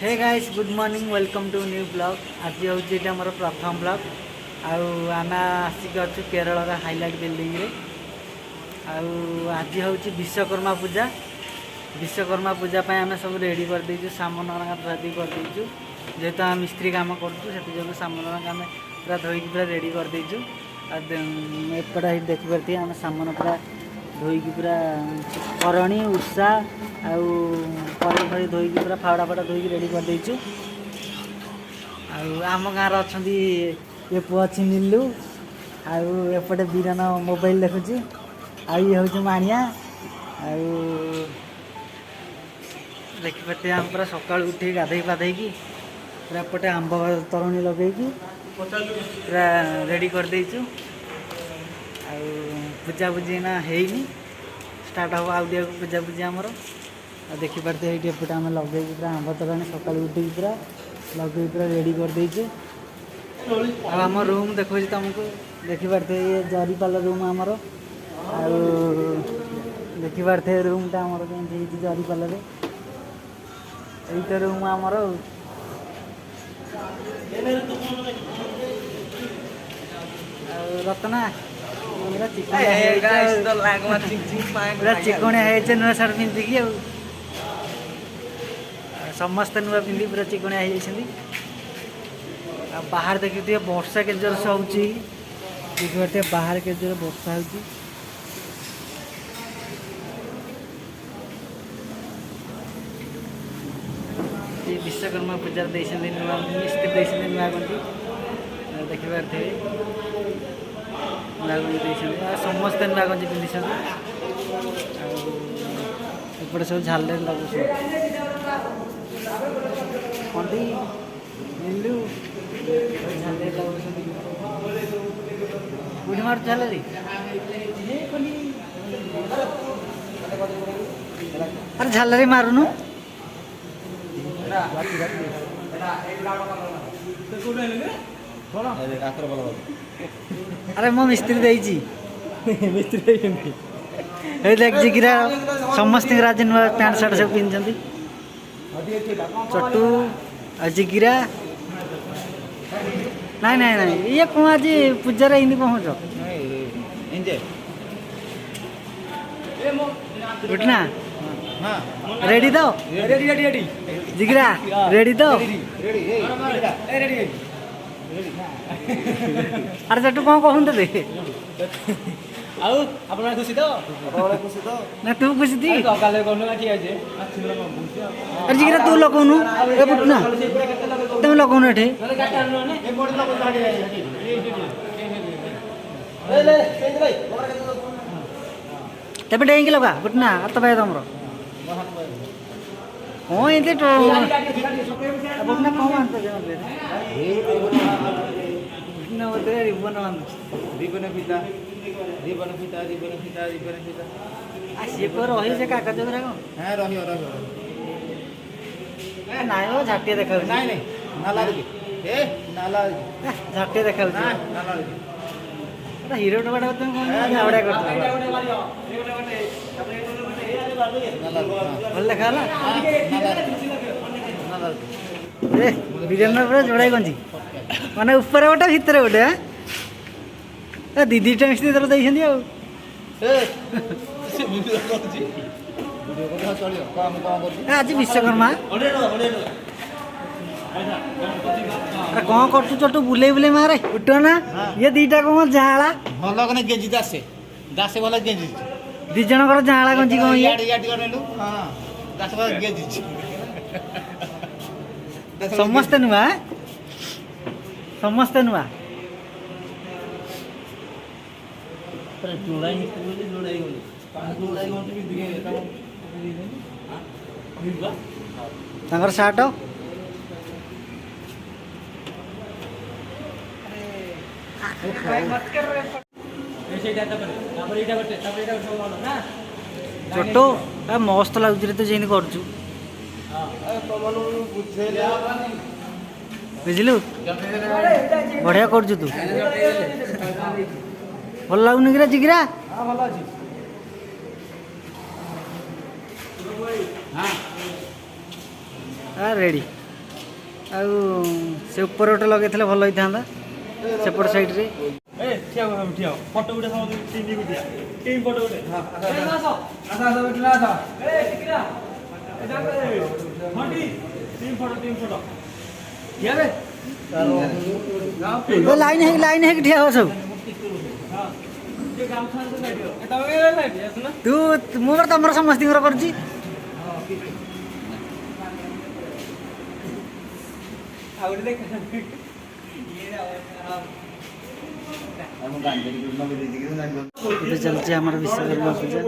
Hey guys good morning welcome to new blog. आज हूँ आमर प्रथम ब्लॉग आम आसिक अच्छु केरल हाईलाइट बिल्डिंग रे। आज हूँ विश्वकर्मा पूजा। विश्वकर्मा पूजा आम सब रेडी कर देचु, सामान रेडी कर देचु। जेहेतु आम मिस्त्री काम करूँ सामान आम पूरा धोईकी पूरा रेडी कर देचु। एपटा देखिपे आम सामान पूरा धोईकी पूरा करणी उषा आरी फरी धोईकी पूरा फावड़ा फावड़ा धोईकी रेडी कर देचु। आम गाँव अच्छा ये पुआ अच्छी नीलू आउटे बीरन मोबाइल देखुची ये हूँ माणिया देखिपे आम पूरा सका उठे गाधे पाधेकी पूरा एपटे आंब तरुणी लगे पूरा रेडी कर देचु। पूजा पूजी ना हैनी स्टार्ट हम आउ दिया पूजा पूजी आमर देखिपे ये एपटे आम लगे पूरा आंब तराणी सका उठे पूरा लगे पूरा रेडी कर देचु। आम रूम देखो तुमको देखिपे ये जरीपाल रूम आमर देखिपे रूमटा आमर कमी जरीपाल यही रूम आमर रतना पूरा चिकणिया है नुआ सार्ट पिंधिकी समस्ते नुआ पिंधि पूरा चिकणिया हो बाहर देखिए वर्षा के जोर से होची देखिए बाहर के जोर वर्षा होची। विश्वकर्मा पूजा नुआ मिस्त्री नुआ गंजी देखिपे नुआ गंजी समस्ते नुआ गंजी पिंधि एपटे सब झालर लगुच कंडी नीलू झालर लगुच बुढ़ी मार झालरी अरे झालरी मारुनु अरे मो मिस्त्री देची मिस्त्री देख जिगिरा समस्त आज नुआ पैंट सार्ट सब पिंधि चटू जिगिरा नाई नाई नाई ये कौन आज पूजा इन पहुँच उठना रेडी तो जिगिरा रेडी तो अरे चटू कौन कहते खुशी तो ना तू खुशी थी अरे जिगिरा तू लगौनु ना तुम लगौनु एठे तब डेंगी लगा बुटना हाथ पाए तुम हाँ ये बुटना कौन मानते रिबन रिबन फीता रिबन फीता रिबन फीता रिबन फीता सी रही से कागज गुरा हाँ रही नाई वो झाटिया देखा नाई नाई नाला ए नाला झाटिया देखा नाला हीरो टोका तुम झावड़ा कर भल देखा बीरेन्द्र पूरा जोड़ाई गंजी माने ऊपर गोटे भितर गोटे दीदी मिस्त्री तर देखते आज विश्वकर्मा कौन कर चटू बुले बुले मारे उठ ना ये दीटा कौन जाला भल गेजी दासे दासे भल गेजी दी जन जाला गंजी कौन समस्ते नुआ समस्ते नुआ सार्ट छोटो मस्त लगुच तो जी कर बुझलु बढ़िया कर तू भल लगुनि कि जिगिरा रेडी ଆଉ ସେ ଉପରେ ଗୋଟେ ଲଗେଇଥିଲେ ଭଲ ହେଇଥାନ୍ତା ସେପଟ ସାଇଡରେ। ଫଟୋ ଗୋଟେ ଟିମ୍ ଫଟୋ ଗୋଟେ ଲାଇନ ହେଇକି ଠିଆ ହବ ସବୁ। ତୁ ମୁଁ ତମର ସମସ୍ତଙ୍କର କରୁଛି। ଏବେ ଚାଲିଛି ଆମର ବିଶ୍ୱକର୍ମା ପୂଜା।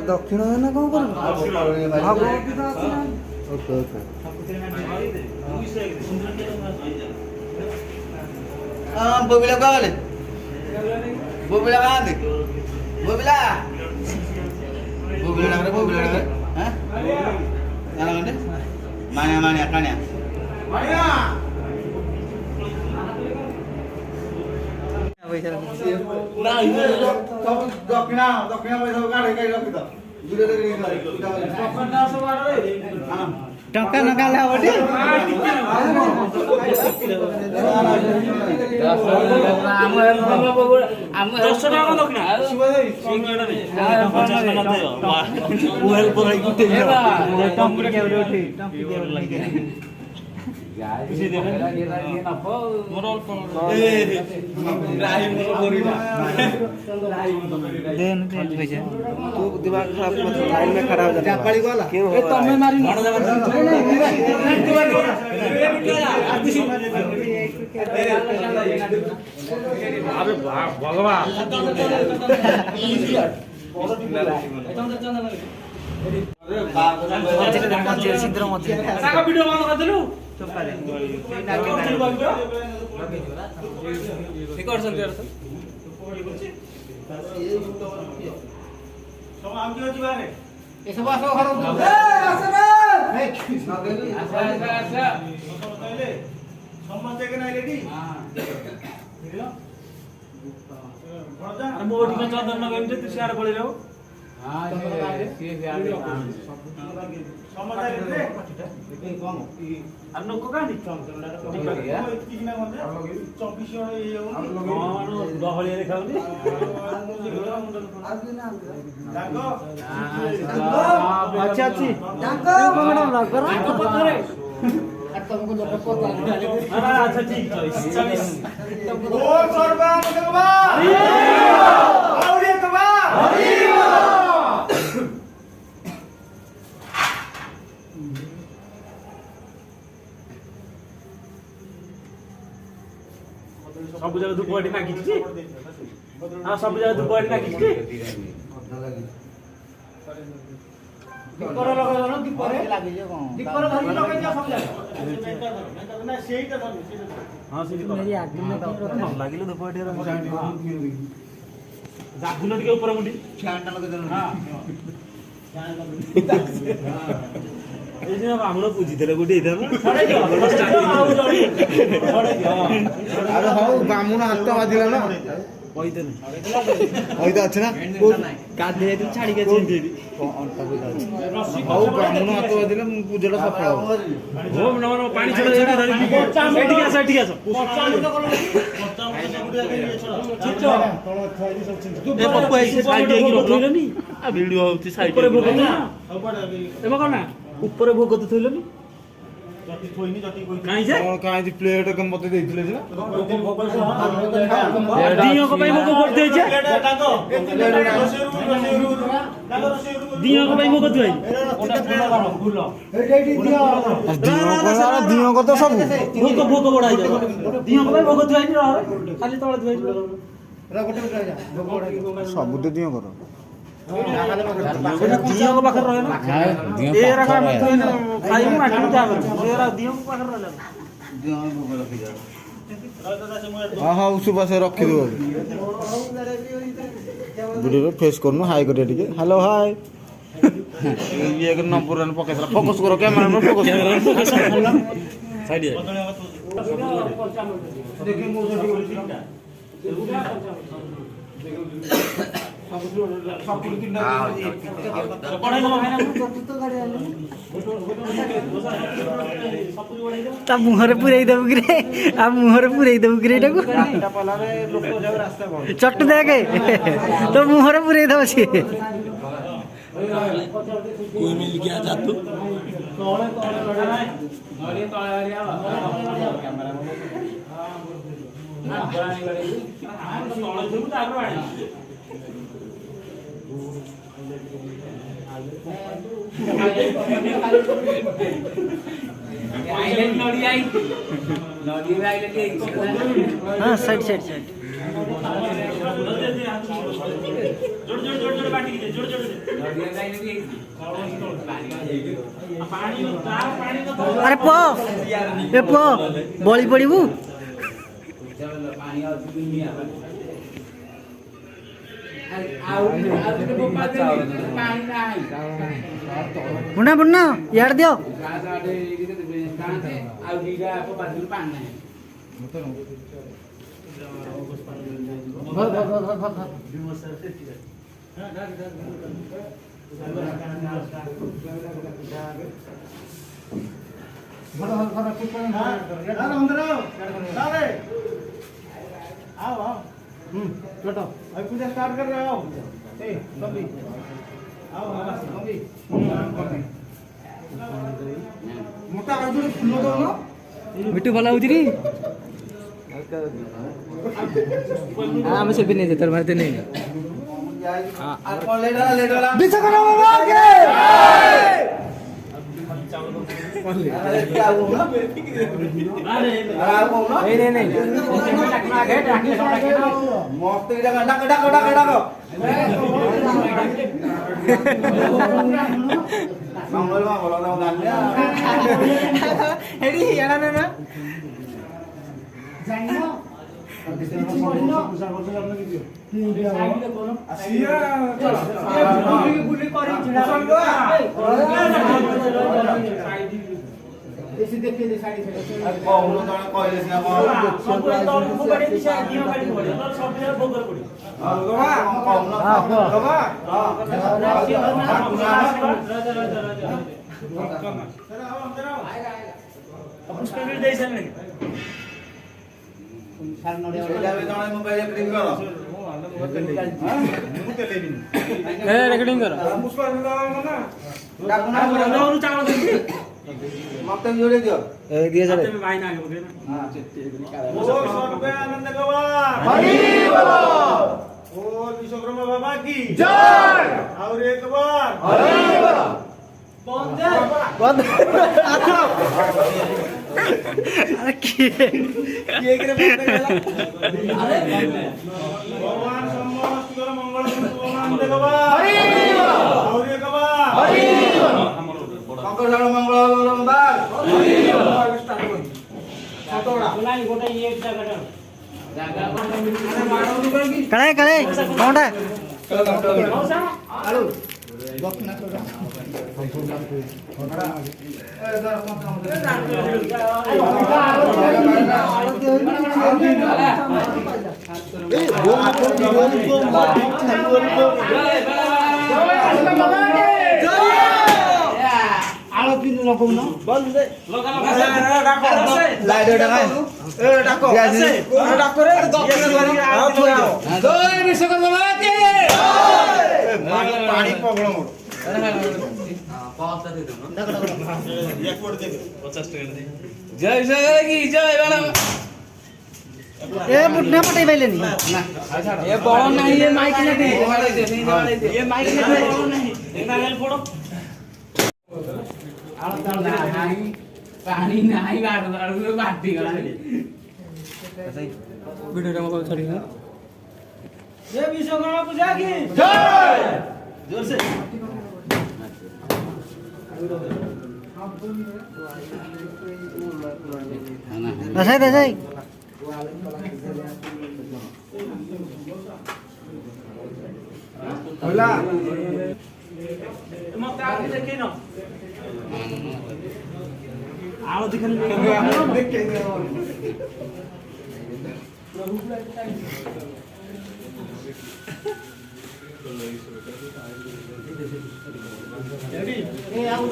ଦକ୍ଷିଣ ନା କଣ बोबिला का वाले बोबिला कहाँ थे बोबिला बोबिला लग रहा हैं क्या लग रहा मानिया मानिया कानिया मानिया ना इधर दक्षिणा दक्षिणा पैसा काढे काही रखी दो दूर ଟଙ୍କା ନ କାଲେ ହବ ଟି तू दिमाग खराब मत लाइन में खड़ा हो जा क्यों ତମେ ମାରି अरे भगवान ଶୀଘ୍ର ମଝିରେ ଭିडियो ବନ୍ଦ କରିଦେଲୁ मोटी चंदन एमती तू सियाड़ पड़े गहलिया खाऊँ अच्छा अच्छी अच्छा ठीक सब जगह धूप बाटी ना खींची हाँ सब जगह धूप बाटी ना खींची दीपर लगा ना दीपर लागी जे कोन दीपर धरि लगे जा सब जगह ना सेईटा धरि हां से मेरी आगे में न लागिलो धूप बाटी रे जागुन के ऊपर मुंडी फैन टा लगे देना हां ए जे हमरो पूजी देले गोटी इधर छड़े दियो अरे हाउ बामुना हाथ बाजिला ना पइते नहीं होइता अछि ना कादे दिन छाड़ी के कोन देबी अंटा को हाउ बामुना हाथ बाजिला मु पूजला सफल हो हो न पानी छड़ छड़ धरि सेठी आस ए पप्पू ऐसे साइड देकी रखलनी आ वीडियो होती साइड ऊपर भोग ना एमा कोन ना ऊपर भोग तो थइलनी କାଇଁ ଯେ କଣ କାଇଁ ପ୍ଲେଟ ମତେ ଦେଇଥିଲେ ସିନା ଦିଅଙ୍କ ପାଇଁ ଭୋଗ କରିଦେଇଛେ ଦିଅଙ୍କ ପାଇଁ ଭୋଗ ଥୁଆଇ ଦିଅଙ୍କ ତ ସବୁ ଭୋଗ ଭୋଗ ବଢା ହେଇଯାଉ ଦିଅଙ୍କ ପାଇଁ ଭୋଗ ଥୁଆଇ ଖାଲି ତଳେ ଥୁଆଇ ସବୁ ତ ଦିଅଙ୍କର ଦିଅଙ୍କ ପାଖରେ ରହେ ନା ଏରା ଖାଇବୁ ମାଟିକୁ ଚା କରିବୁ ଏରା ଦିଅଙ୍କ ପାଖରେ ରହିଲା ହଁ ହଉ ସୁବାସ ରଖିଦେବ ଭିଡ଼ିଓରେ ଫେସ୍ କରୁନୁ ହାଇ କରିବା ଟିକେ ହ୍ୟାଲୋ ହାଇ ଇଏ ନମ୍ବର ପକେଇଥିଲା ଫୋକସ୍ କର କ୍ୟାମେରା ଫୋକସ୍ ତା ମୁହଁରେ ପୁରେଇ ଦେବୁ କିରେ ଆଉ ମୁହଁରେ ପୁରେଇ ଦେବୁ କିରେ ଏଟାକୁ ଚଟୁ ଦେଖେ ତୋ ମୁହଁରେ ପୁରେଇ ଦେବ ସିଏ हाँ साइड साइड साइड अरे पो ए पो बळी पड़िबू बुना बुना यार दियो पूजा स्टार्ट कर रहे हो मोटा फूल दो मिट्टू भला होती रे हाँ मैं सेल्फी नहीं देता मारते नहीं रेकर्डिंग करो मत जोड़े दियो ए दिए चले भाई ना आगे बोल विश्वकर्मा बाबा की जय और एक बार भगवान समस्त मंगल भगवान देखबा और एक बार मंगल मंगल बार कड़े कड़े कौनटा पानी पगड़ मोड़ जय जय की जय मैडम ए बुढ़ा पटाई पाइलेनी ये बड़ नहीं ये माइक नहीं ये माइक नहीं बड़ नहीं एक नागल फोड़ो पानी नहीं बाटी गला वीडियो रे मको छोड़ी ये विश्वकर्मा पूजा की जय जोर से दसाई दसाई होला मत आगे देखे न आओ दिखन देखे ए आओ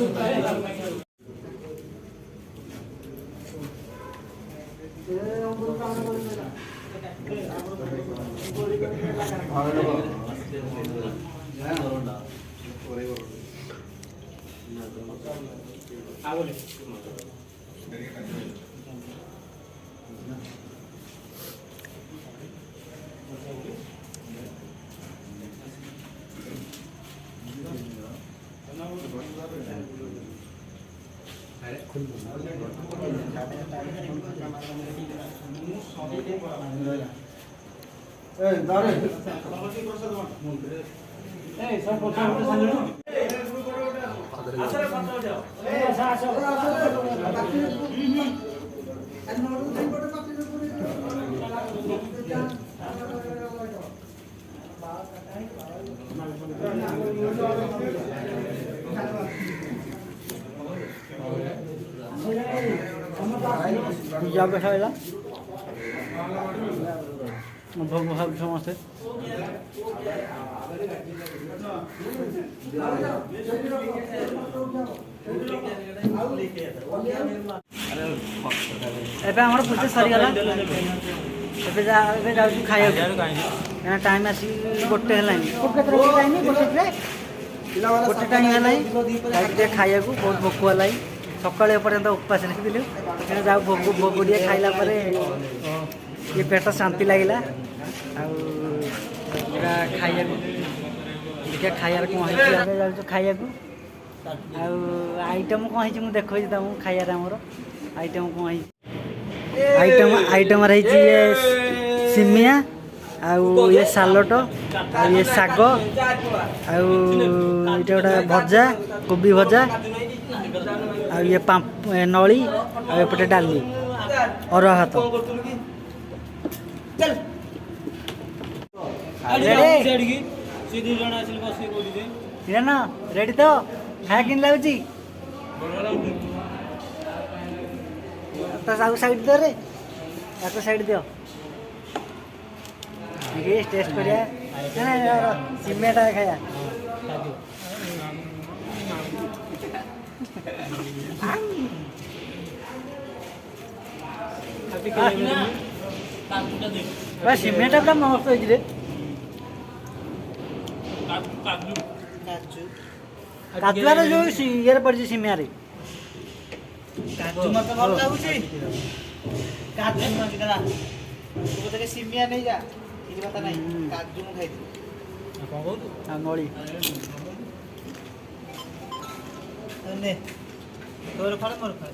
पूजा बैठा भोग भाग समस्ते ଏବେ ଆମର ପୂଜା ସରିଗଲା ଏବେ ଯାଉଛୁ ଖାଇବାକୁ ଟାଇମ୍ ଆସି ଗୋଟେ ହେଲାଣି ଗୋଟେ ଟାଇମ୍ ହେଲାଣି ଟିକେ ଖାଇବାକୁ ବହୁତ ଭୋକ ହେଲାଣି ସକାଳେ ଏପର୍ଯ୍ୟନ୍ତ ଉପାସ ରଖିଥିଲୁ ଯାଉ ଭୋଗ ଟିକେ ଖାଇଲା ପରେ ଟିକେ ପେଟ ଶାନ୍ତି ଲାଗିଲା ଆଉ ଖାଇବାକୁ ଦେଖିବା ଖାଇବାର କ'ଣ ହେଇଛି ଏବେ ଯାଉଛୁ ଖାଇବାକୁ ଆଉ ଆଇଟମ୍ କ'ଣ ହେଇଛି ମୁଁ ଦେଖାଉଛି ତମକୁ ଖାଇବାରେ ଆମର ଆଇଟମ୍ କ'ଣ ହେଇଛି ଆଇଟମରେ ହେଇଛି ଇଏ ସିମିଆ ଆଉ ଇଏ ସାଲଟ ଆଉ ଇଏ ଶାଗ ଆଉ ଏଇଟା ଗୋଟେ ଭଜା କୋବି ଭଜା ଆଉ ଇଏ ନଳି ଆଉ ଏପଟେ ଡାଲି ଅରୁଆ ଭାତ ରେଡି ତ ଖାଇବା କେମିତି ଲାଗୁଛି ତାକୁ ସାଇଡ୍ ଦିଅ ରେ ତାକୁ ସାଇଡ୍ ଦିଅ ଟେଷ୍ଟ କରିବା ସିମେଟା ଖାଇବା ସିମେଟା ପୁରା ମସ୍ତ ହେଇଛି ରେ କାଜୁଆରେ ଯୋଉ ଇଏରେ ପଡ଼ିଛି ସିମିଆରେ କାଜୁ ମତେ ଭଲ ଲାଗୁଛି କାଜୁ ମତେ ସିମିଆ ନେଇଯା କିଛି କଥା ନାହିଁ କାଜୁ ମୁଁ ଖାଇଥିଲି କଣ କହୁଛୁ ଆଉ ନଳି ତୋର ଫଳ ମୋର ଫଳ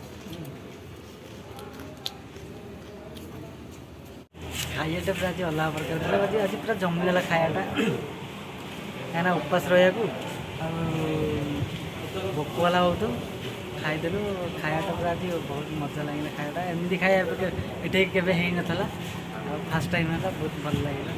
ଖାଇବାଟା ପୁରା ଆଜି ଅଲଗା ପ୍ରକାର ଆଜି ପୁରା ଜମିଗଲା ଖାଇବାଟା କାହିଁକିନା ଉପାସ ରହିବାକୁ ଆଉ ଭୋକ ହେଲା ବହୁତ ଖାଇଦେଲୁ ଖାଇବାଟା ପୁରା ଆଜି ବହୁତ ମଜା ଲାଗିଲା ଖାଇବାଟା ଏମିତି ଖାଇବା ଏଠି କେବେ ହେଇନଥିଲା ଆଉ ଫାର୍ଷ୍ଟ ଟାଇମ୍ ହେଲା ବହୁତ ଭଲ ଲାଗିଲା।